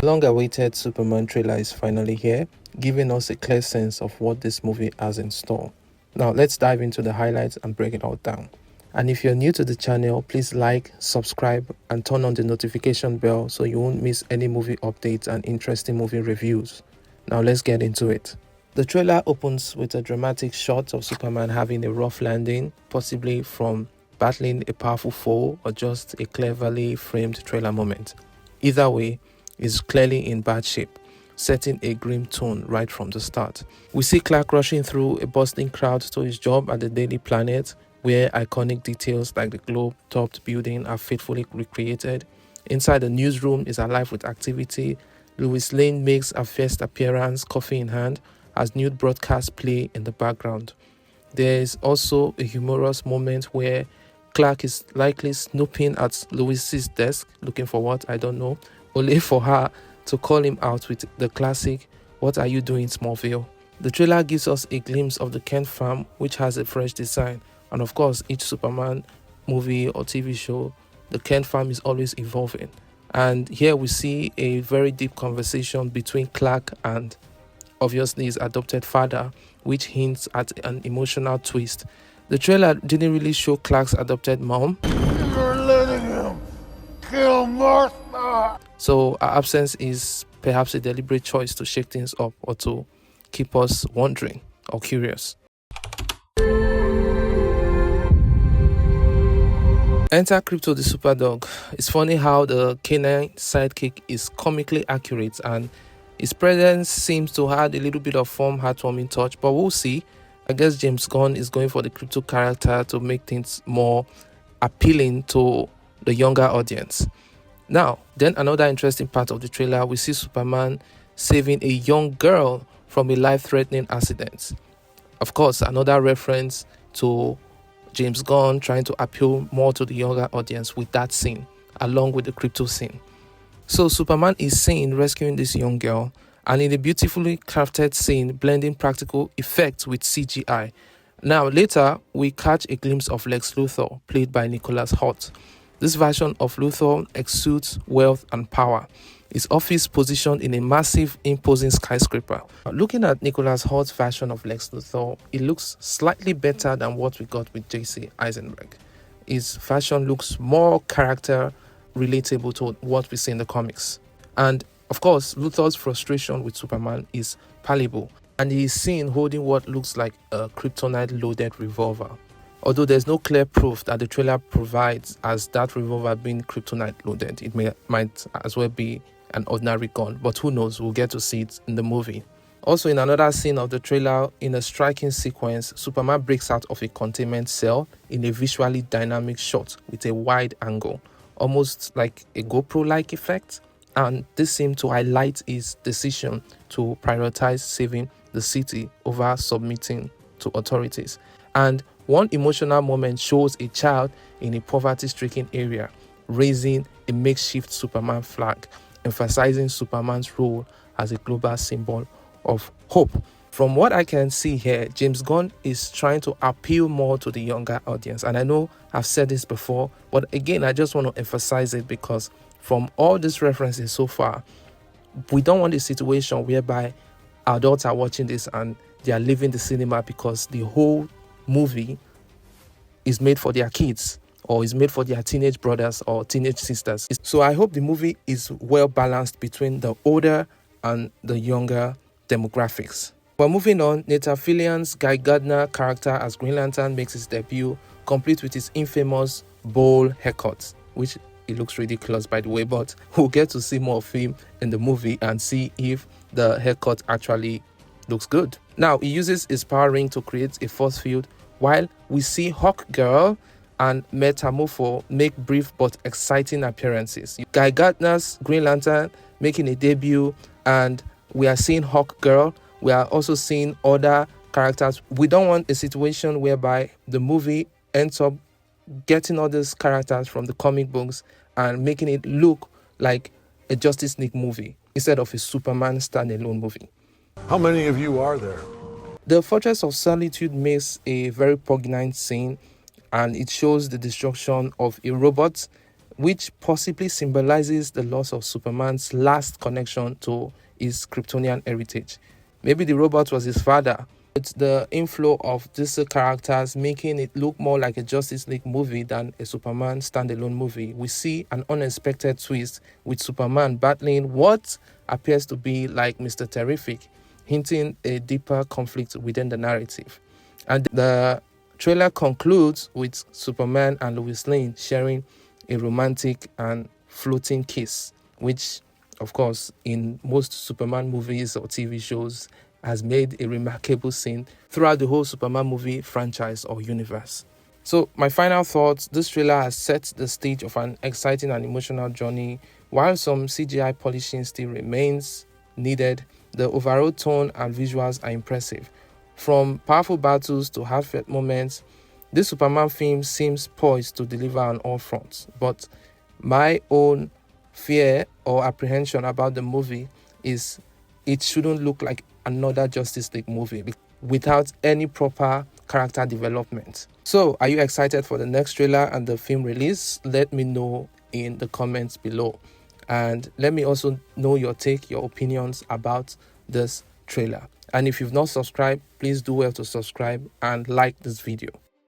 long-awaited Superman trailer is finally here, giving us a clear sense of what this movie has in store. Now let's dive into the highlights and break it all down. And if you're new to the channel, please like, subscribe, and turn on the notification bell so you won't miss any movie updates and interesting movie reviews. Now let's get into it. The trailer opens with a dramatic shot of Superman having a rough landing, possibly from battling a powerful foe or just a cleverly framed trailer moment. Either way, is clearly in bad shape, setting a grim tone right from the start. We see Clark rushing through a bustling crowd to his job at the Daily Planet, where iconic details like the globe-topped building are faithfully recreated. Inside the newsroom is alive with activity. Lois Lane makes her first appearance, coffee in hand, as nude broadcasts play in the background. There is also a humorous moment where Clark is likely snooping at Lois's desk, looking for what, I don't know, only for her to call him out with the classic, "What are you doing, Smallville?" The trailer gives us a glimpse of the Kent farm, which has a fresh design. And of course, each Superman movie or TV show, the Kent farm is always evolving. And here we see a very deep conversation between Clark and obviously his adopted father, which hints at an emotional twist. The trailer didn't really show Clark's adopted mom. You're letting him kill Martha. So her absence is perhaps a deliberate choice to shake things up or to keep us wondering or curious. Enter Krypto the Superdog. It's funny how the canine sidekick is comically accurate and his presence seems to add a little bit of fun, heartwarming touch, but we'll see. I guess James Gunn is going for the Krypto character to make things more appealing to the younger audience. Now, then another interesting part of the trailer, we see Superman saving a young girl from a life-threatening accident. Of course, another reference to James Gunn trying to appeal more to the younger audience with that scene, along with the Krypto scene. So Superman is seen rescuing this young girl, and in a beautifully crafted scene, blending practical effects with CGI. Now, later, we catch a glimpse of Lex Luthor, played by Nicholas Hoult. This version of Luthor exudes wealth and power. His office positioned in a massive, imposing skyscraper. Looking at Nicholas Hoult's version of Lex Luthor, it looks slightly better than what we got with Jesse Eisenberg. His version looks more character relatable to what we see in the comics. And of course, Luthor's frustration with Superman is palpable, and he is seen holding what looks like a kryptonite-loaded revolver. Although there's no clear proof that the trailer provides as that revolver being kryptonite loaded, it might as well be an ordinary gun, but who knows, we'll get to see it in the movie. Also, in another scene of the trailer, in a striking sequence, Superman breaks out of a containment cell in a visually dynamic shot with a wide angle, almost like a GoPro-like effect, and this seemed to highlight his decision to prioritize saving the city over submitting to authorities. And one emotional moment shows a child in a poverty-stricken area raising a makeshift Superman flag, emphasizing Superman's role as a global symbol of hope. From what I can see here, James Gunn is trying to appeal more to the younger audience. And I know I've said this before, but again, I just want to emphasize it because from all these references so far, we don't want a situation whereby adults are watching this and they are leaving the cinema because the whole movie is made for their kids or is made for their teenage brothers or teenage sisters. So I hope the movie is well balanced between the older and the younger demographics. Well, moving on, Nathan Fillion's Guy Gardner character as Green Lantern makes his debut, complete with his infamous bowl haircut, which it looks ridiculous by the way, but we'll get to see more of him in the movie and see if the haircut actually looks good. Now, he uses his power ring to create a force field, while we see Hawkgirl and Metamorpho make brief but exciting appearances. Guy Gardner's Green Lantern making a debut, and we are seeing Hawkgirl. We are also seeing other characters. We don't want a situation whereby the movie ends up getting all these characters from the comic books and making it look like a Justice League movie instead of a Superman standalone movie. How many of you are there? The Fortress of Solitude makes a very poignant scene, and it shows the destruction of a robot which possibly symbolizes the loss of Superman's last connection to his Kryptonian heritage. Maybe the robot was his father. It's the inflow of DC characters making it look more like a Justice League movie than a Superman standalone movie. We see an unexpected twist with Superman battling what appears to be like Mr. Terrific, hinting a deeper conflict within the narrative. And the trailer concludes with Superman and Lois Lane sharing a romantic and floating kiss, which, of course, in most Superman movies or TV shows, has made a remarkable scene throughout the whole Superman movie franchise or universe. So my final thoughts, this trailer has set the stage of an exciting and emotional journey. While some CGI polishing still remains needed, the overall tone and visuals are impressive. From powerful battles to heartfelt moments, this Superman film seems poised to deliver on all fronts. But my own fear or apprehension about the movie is it shouldn't look like another Justice League movie without any proper character development. So, are you excited for the next trailer and the film release? Let me know in the comments below. And let me also know your opinions about this trailer. And if you've not subscribed, please do well to subscribe and like this video.